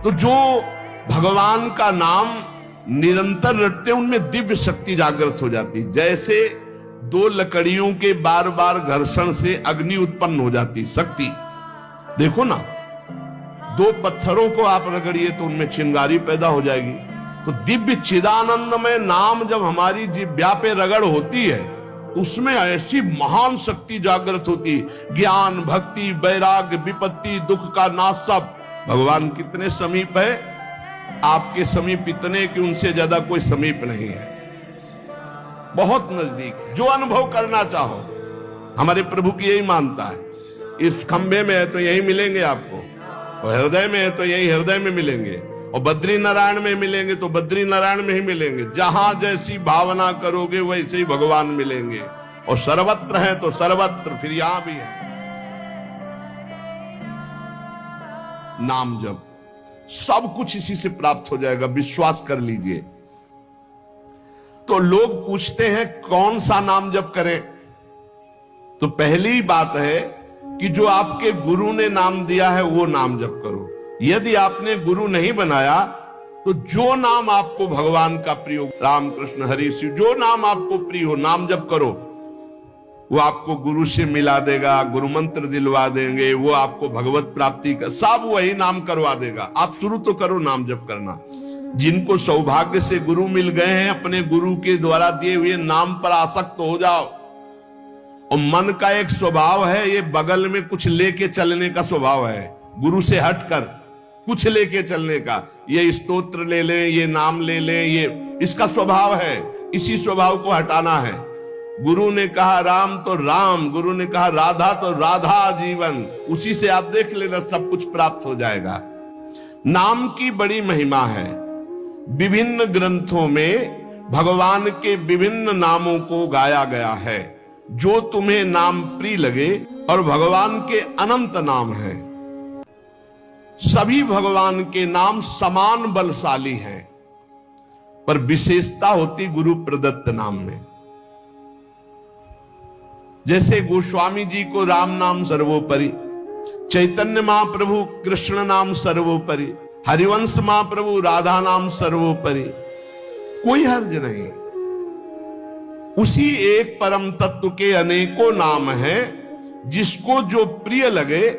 तो जो भगवान का नाम निरंतर रटते उनमें दिव्य शक्ति जागृत हो जाती। जैसे दो लकड़ियों के बार बार घर्षण से अग्नि उत्पन्न हो जाती शक्ति। देखो ना, दो पत्थरों को आप रगड़िए तो उनमें चिंगारी पैदा हो जाएगी। तो दिव्य चिदानंदमय नाम जब हमारी जिह्वा पे रगड़ होती है उसमें ऐसी महान शक्ति जागृत होती। ज्ञान, भक्ति, वैराग्य, विपत्ति, दुख का नाश सब। भगवान कितने समीप है, आपके समीप इतने कि उनसे ज्यादा कोई समीप नहीं है, बहुत नजदीक। जो अनुभव करना चाहो, हमारे प्रभु की यही मानता है। इस खंबे में है तो यही मिलेंगे आपको, और हृदय में है तो यही हृदय में मिलेंगे, और बद्री नारायण में मिलेंगे तो बद्री नारायण में ही मिलेंगे। जहां जैसी भावना करोगे वैसे ही भगवान मिलेंगे। और सर्वत्र है तो सर्वत्र, फिर यहां भी है। नाम जप सब कुछ इसी से प्राप्त हो जाएगा, विश्वास कर लीजिए। तो लोग पूछते हैं कौन सा नाम जप करें, तो पहली बात है कि जो आपके गुरु ने नाम दिया है वो नाम जप करो। यदि आपने गुरु नहीं बनाया तो जो नाम आपको भगवान का प्रिय हो, राम कृष्ण हरि शिव, जो नाम आपको प्रिय हो नाम जप करो। वो आपको गुरु से मिला देगा, गुरु मंत्र दिलवा देंगे, वो आपको भगवत प्राप्ति का सब वही नाम करवा देगा। आप शुरू तो करो नाम जप करना। जिनको सौभाग्य से गुरु मिल गए हैं, अपने गुरु के द्वारा दिए हुए नाम पर आसक्त हो जाओ। और मन का एक स्वभाव है, ये बगल में कुछ लेके चलने का स्वभाव है, गुरु से हटकर कुछ लेके चलने का। ये स्तोत्र ले लें, ये नाम ले लें, ये इसका स्वभाव है। इसी स्वभाव को हटाना है। गुरु ने कहा राम तो राम, गुरु ने कहा राधा तो राधा जीवन, उसी से आप देख लेना सब कुछ प्राप्त हो जाएगा। नाम की बड़ी महिमा है। विभिन्न ग्रंथों में भगवान के विभिन्न नामों को गाया गया है। जो तुम्हें नाम प्रिय लगे, और भगवान के अनंत नाम हैं। सभी भगवान के नाम समान बलशाली हैं, पर विशेषता होती गुरु प्रदत्त नाम में। जैसे गोस्वामी जी को राम नाम सर्वोपरि, चैतन्य महाप्रभु कृष्ण नाम सर्वोपरि, हरिवंश महाप्रभु राधा नाम सर्वोपरि, कोई हर्ज नहीं। उसी एक परम तत्व के अनेकों नाम हैं, जिसको जो प्रिय लगे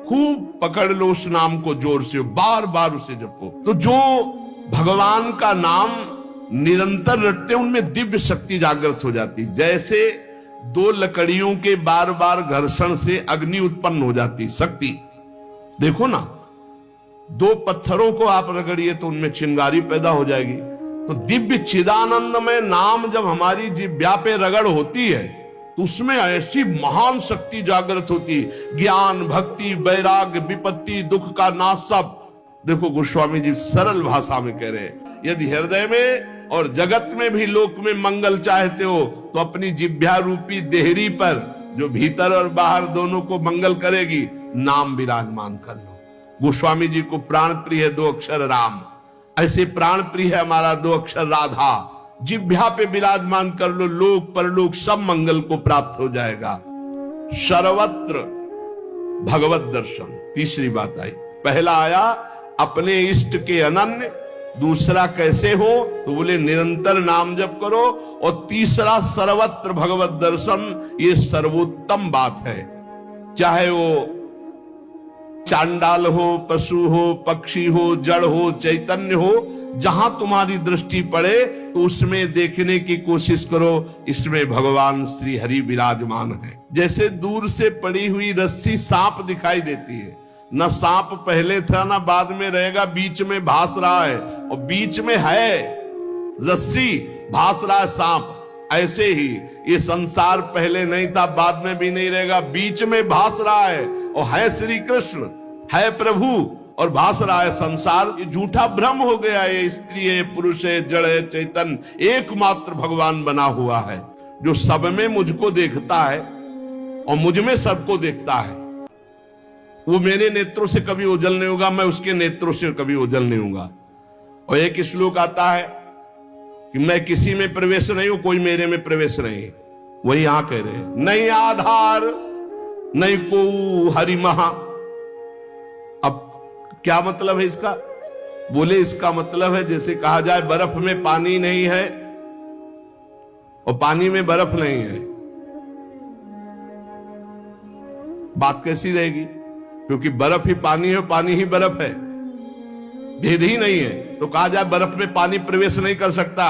खूब पकड़ लो उस नाम को जोर से, बार बार उसे जपो। तो जो भगवान का नाम निरंतर रटते उनमें दिव्य शक्ति जागृत हो जाती। जैसे दो लकड़ियों के बार बार घर्षण से अग्नि उत्पन्न हो जाती शक्ति। देखो ना, दो पत्थरों को आप रगड़िए तो उनमें चिंगारी पैदा हो जाएगी। तो दिव्य चिदानंदमय नाम जब हमारी जिह्वा पे रगड़ होती है तो उसमें ऐसी महान शक्ति जागृत होती। ज्ञान, भक्ति, वैराग्य, विपत्ति, दुख का नाश सब। देखो गोस्वामी जी सरल भाषा में कह रहे हैं, यदि हृदय में और जगत में भी लोक में मंगल चाहते हो तो अपनी जिह्वा रूपी देहरी पर, जो भीतर और बाहर दोनों को मंगल करेगी, नाम विराजमान कर लो। गोस्वामी जी को प्राण प्रिय है 2 अक्षर राम, ऐसे प्राण प्रिय है हमारा 2 अक्षर राधा। जिह्वा पे विराजमान कर लो, लोक परलोक सब मंगल को प्राप्त हो जाएगा। सर्वत्र भगवत दर्शन, तीसरी बात आई। पहला आया अपने इष्ट के अनन्य, दूसरा कैसे हो तो बोले निरंतर नाम जप करो, और तीसरा सर्वत्र भगवत दर्शन। ये सर्वोत्तम बात है। चाहे वो चांडाल हो, पशु हो, पक्षी हो, जड़ हो, चैतन्य हो, जहां तुम्हारी दृष्टि पड़े तो उसमें देखने की कोशिश करो, इसमें भगवान श्री हरि विराजमान है। जैसे दूर से पड़ी हुई रस्सी सांप दिखाई देती है, न सांप पहले था ना बाद में रहेगा, बीच में भास रहा है, और बीच में है रस्सी, भास रहा है सांप। ऐसे ही ये संसार पहले नहीं था, बाद में भी नहीं रहेगा, बीच में भास रहा है, और है श्री कृष्ण, है प्रभु, और भास रहा है संसार। ये झूठा भ्रम हो गया। ये स्त्री है, पुरुष है, जड़ है, चैतन्य एकमात्र भगवान बना हुआ है, जो सब में मुझको देखता है और मुझ में सबको देखता है। वो मेरे नेत्रों से कभी ओझल नहीं होगा, मैं उसके नेत्रों से कभी ओझल नहीं होगा। और एक श्लोक आता है कि मैं किसी में प्रवेश नहीं हूं, कोई मेरे में प्रवेश नहीं। वही यहां कह रहे हैं, नहीं आधार नहीं को हरि महा। अब क्या मतलब है इसका? बोले इसका मतलब है जैसे कहा जाए बर्फ में पानी नहीं है और पानी में बर्फ नहीं है, बात कैसी रहेगी? क्योंकि बर्फ ही पानी है, पानी ही बर्फ है, भेद ही नहीं है। तो कहा जाए बर्फ में पानी प्रवेश नहीं कर सकता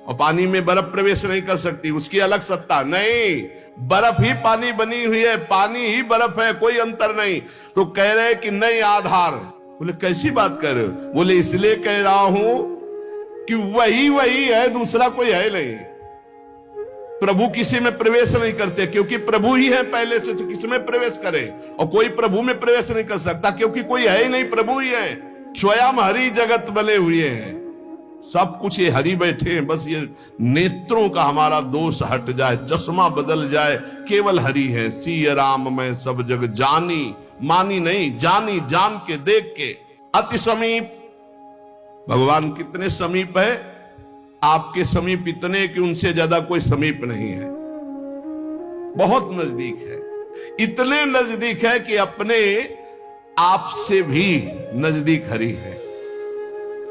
और पानी में बर्फ प्रवेश नहीं कर सकती, उसकी अलग सत्ता नहीं। बर्फ ही पानी बनी हुई है, पानी ही बर्फ है, कोई अंतर नहीं। तो कह रहे कि नहीं आधार। बोले कैसी बात कर रहे हो? बोले इसलिए कह रहा हूं कि वही है, दूसरा कोई है नहीं। प्रभु किसी में प्रवेश नहीं करते क्योंकि प्रभु ही है पहले से, तो किसी में प्रवेश करे? और कोई प्रभु में प्रवेश नहीं कर सकता क्योंकि कोई है ही नहीं, प्रभु ही है। स्वयं हरि जगत बने हुए हैं, सब कुछ ये हरि बैठे हैं। बस ये नेत्रों का हमारा दोष हट जाए, चश्मा बदल जाए, केवल हरि है। सिय राम मैं सब जग जानी, मानी नहीं, जानी, जान के, देख के। अति समीप, भगवान कितने समीप है? आपके समीप इतने कि उनसे ज्यादा कोई समीप नहीं है, बहुत नजदीक है। इतने नजदीक है कि अपने आप से भी नजदीक हरि है,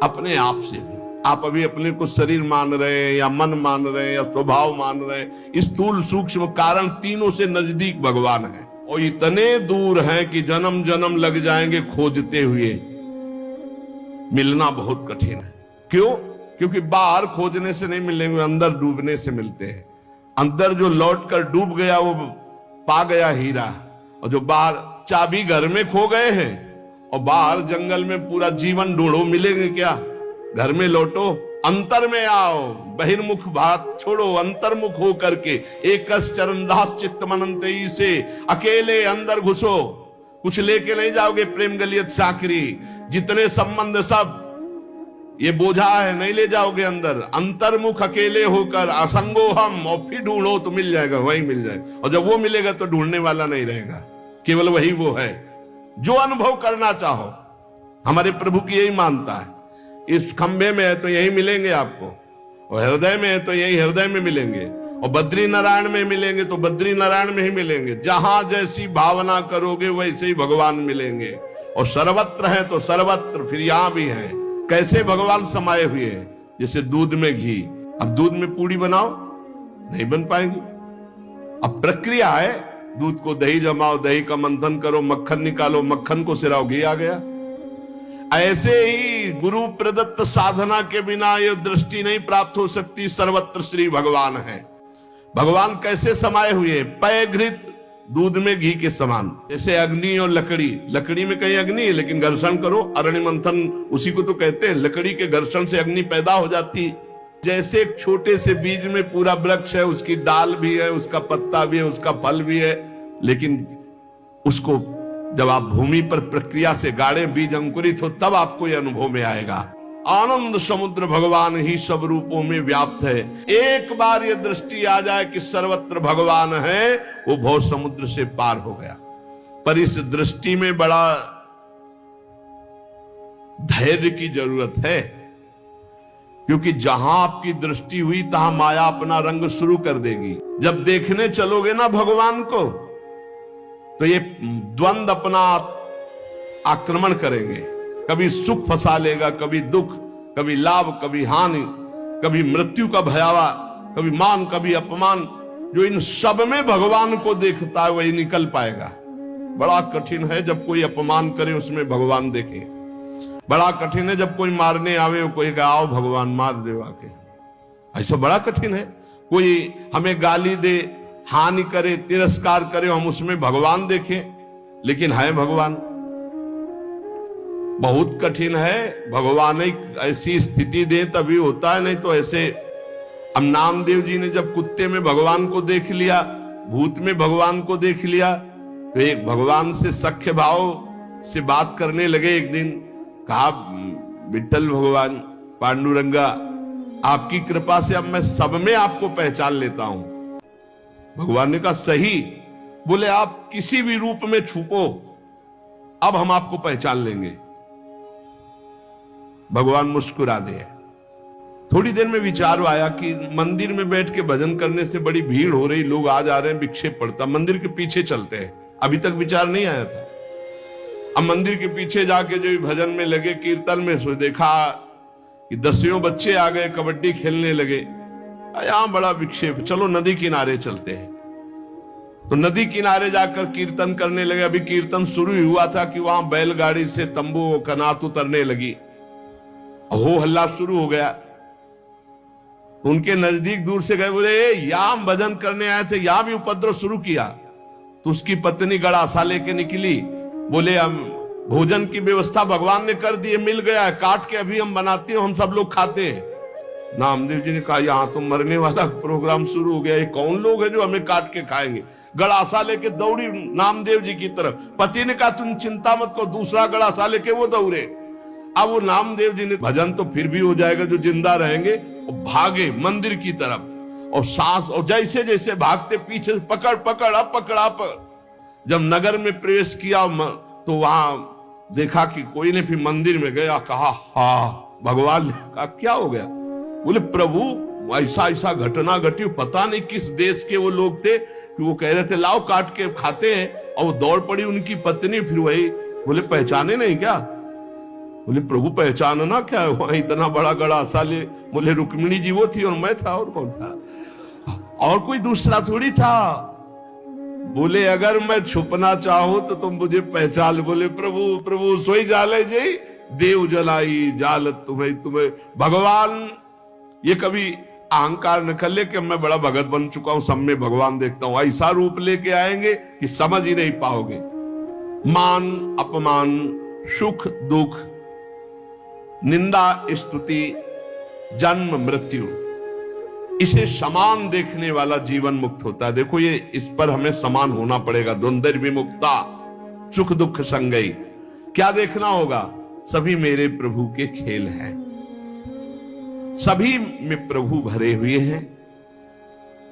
अपने आप से भी। आप अभी अपने को शरीर मान रहे हैं या मन मान रहे हैं या स्वभाव मान रहे हैं, स्थूल सूक्ष्म कारण तीनों से नजदीक भगवान है। और इतने दूर हैं कि जन्म जन्म लग जाएंगे खोजते हुए, मिलना बहुत कठिन है। क्यों? क्योंकि बाहर खोजने से नहीं मिलेंगे, अंदर डूबने से मिलते हैं। अंदर जो लौट कर डूब गया वो पा गया हीरा, और जो बाहर चाबी घर में खो गए हैं और बाहर जंगल में पूरा जीवन ढूंढो, मिलेंगे क्या? घर में लौटो, अंतर में आओ, बहिर्मुख बात छोड़ो, अंतर्मुख हो करके एक चरणदास चित्त मनंतई से अकेले अंदर घुसो। कुछ लेके नहीं जाओगे, प्रेम गलियत साकरी, जितने संबंध सब ये बोझा है, नहीं ले जाओगे अंदर। अंतर्मुख अकेले होकर असंगो हम, और फिर ढूंढो तो मिल जाएगा, वही मिल जाएगा। और जब वो मिलेगा तो ढूंढने वाला नहीं रहेगा, केवल वही वो है जो अनुभव करना चाहो। हमारे प्रभु की यही मानता है, इस खंभे में है तो यही मिलेंगे आपको, और हृदय में है तो यही हृदय में मिलेंगे, और बद्री नारायण में मिलेंगे तो बद्री नारायण में ही मिलेंगे। जहां जैसी भावना करोगे वैसे ही भगवान मिलेंगे। और सर्वत्र है तो सर्वत्र फिर यहां भी है। कैसे भगवान समाये हुए हैं? जैसे दूध में घी। अब दूध में पूड़ी बनाओ, नहीं बन पाएगी। अब प्रक्रिया है, दूध को दही जमाओ, दही का मंथन करो, मक्खन निकालो, मक्खन को सिराओ, घी आ गया। ऐसे ही गुरु प्रदत्त साधना के बिना यह दृष्टि नहीं प्राप्त हो सकती। सर्वत्र श्री भगवान है। भगवान कैसे समाये हुए? पय घृत, दूध में घी के समान। जैसे अग्नि और लकड़ी, लकड़ी में कहीं अग्नि है लेकिन घर्षण करो, अरण्य मंथन उसी को तो कहते हैं। लकड़ी के घर्षण से अग्नि पैदा हो जाती। जैसे एक छोटे से बीज में पूरा वृक्ष है, उसकी डाल भी है, उसका पत्ता भी है, उसका फल भी है, लेकिन उसको जब आप भूमि पर प्रक्रिया से गाड़े, बीज अंकुरित हो, तब आपको यह अनुभव में आएगा। आनंद समुद्र भगवान ही सब रूपों में व्याप्त है। एक बार यह दृष्टि आ जाए कि सर्वत्र भगवान है, वो भव समुद्र से पार हो गया। पर इस दृष्टि में बड़ा धैर्य की जरूरत है, क्योंकि जहां आपकी दृष्टि हुई तहां माया अपना रंग शुरू कर देगी। जब देखने चलोगे ना भगवान को, तो ये द्वंद अपना आक्रमण करेंगे। कभी सुख फंसा लेगा, कभी दुख, कभी लाभ, कभी हानि, कभी मृत्यु का भयावा, कभी मान, कभी अपमान। जो इन सब में भगवान को देखता है वही निकल पाएगा। बड़ा कठिन है जब कोई अपमान करे उसमें भगवान देखे। बड़ा कठिन है जब कोई मारने आवे, कोई कहे आओ भगवान मार दे आके। ऐसा बड़ा कठिन है। कोई हमें गाली दे, हानि करे, तिरस्कार करे, हम उसमें भगवान देखें, लेकिन है भगवान। बहुत कठिन है। भगवान एक ऐसी स्थिति दे तभी होता है, नहीं तो ऐसे। अब नामदेव जी ने जब कुत्ते में भगवान को देख लिया, भूत में भगवान को देख लिया, तो एक भगवान से सख्य भाव से बात करने लगे। एक दिन कहा, विठ्ठल भगवान, पांडुरंगा, आपकी कृपा से अब मैं सब में आपको पहचान लेता हूं। भगवान ने कहा सही। बोले आप किसी भी रूप में छुपो, अब हम आपको पहचान लेंगे। भगवान मुस्कुरा दे। थोड़ी देर में विचार आया कि मंदिर में बैठ के भजन करने से बड़ी भीड़ हो रही, लोग आ जा रहे हैं, विक्षेप पड़ता, मंदिर के पीछे चलते हैं। अभी तक विचार नहीं आया था। अब मंदिर के पीछे जाके जो भजन में लगे, कीर्तन में, सो देखा कि 10 बच्चे आ गए, कबड्डी खेलने लगे। यहां बड़ा विक्षेप, चलो नदी किनारे चलते हैं। तो नदी किनारे जाकर कीर्तन करने लगे। अभी कीर्तन शुरू ही हुआ था कि वहां बैलगाड़ी से तंबू कनात उतरने लगी, हो हल्ला शुरू हो गया। उनके नजदीक दूर से गए, बोले यहां हम भजन करने आए थे, यहां भी उपद्रव शुरू किया। तो उसकी पत्नी गड़ासा लेके निकली, बोले हम भोजन की व्यवस्था भगवान ने कर दी है, मिल गया है, काट के अभी हम बनाते हैं, हम सब लोग खाते हैं। नामदेव जी ने कहा यहां तो मरने वाला प्रोग्राम शुरू हो गया, ये कौन लोग है जो हमें काट के खाएंगे। गड़ासा लेके दौड़ी नामदेव जी की तरफ। पति ने कहा तुम चिंता मत करो, दूसरा गड़ासा लेके वो दौड़े। अब वो नामदेव जी ने भजन तो फिर भी हो जाएगा जो जिंदा रहेंगे, भागे मंदिर की तरफ। और सांस, और जैसे जैसे भागते पीछे पकड़ पकड़ अब पकड़ा पर। जब नगर में प्रवेश किया तो वहां देखा कि कोई ने, फिर मंदिर में गया, कहा हाँ, भगवान ने कहा क्या हो गया। बोले प्रभु ऐसा ऐसा घटना घटी, पता नहीं किस देश के वो लोग थे कि वो कह रहे थे लाओ काट के खाते हैं, और वो दौड़ पड़ी उनकी पत्नी। फिर वही बोले पहचाने नहीं क्या। बोले प्रभु पहचानना क्या है, वहां इतना बड़ा गड़ासा ले। बोले रुक्मिणी जी वो थी और मैं था, और कौन था, और कोई दूसरा थोड़ी था। बोले अगर मैं छुपना चाहूं तो तुम मुझे पहचान। बोले प्रभु प्रभु सोई जाले जी देव जलाई जालत तुम्हें तुम्हें। भगवान ये कभी अहंकार न कर ले कि मैं बड़ा भगत बन चुका हूं, सब में भगवान देखता हूं। ऐसा रूप लेके आएंगे कि समझ ही नहीं पाओगे। मान अपमान, सुख दुख, निंदा स्तुति, जन्म मृत्यु, इसे समान देखने वाला जीवन मुक्त होता है। देखो ये, इस पर हमें समान होना पड़ेगा। द्वंद्व विमुक्ता, सुख दुख संगई। क्या देखना होगा, सभी मेरे प्रभु के खेल हैं, सभी में प्रभु भरे हुए हैं,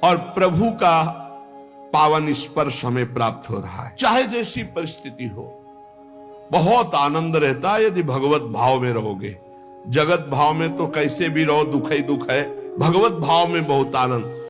और प्रभु का पावन स्पर्श हमें प्राप्त हो रहा है। चाहे जैसी परिस्थिति हो, बहुत आनंद रहता है यदि भगवत भाव में रहोगे। जगत भाव में तो कैसे भी रहो दुख ही दुख है, भगवत भाव में बहुत आनंद।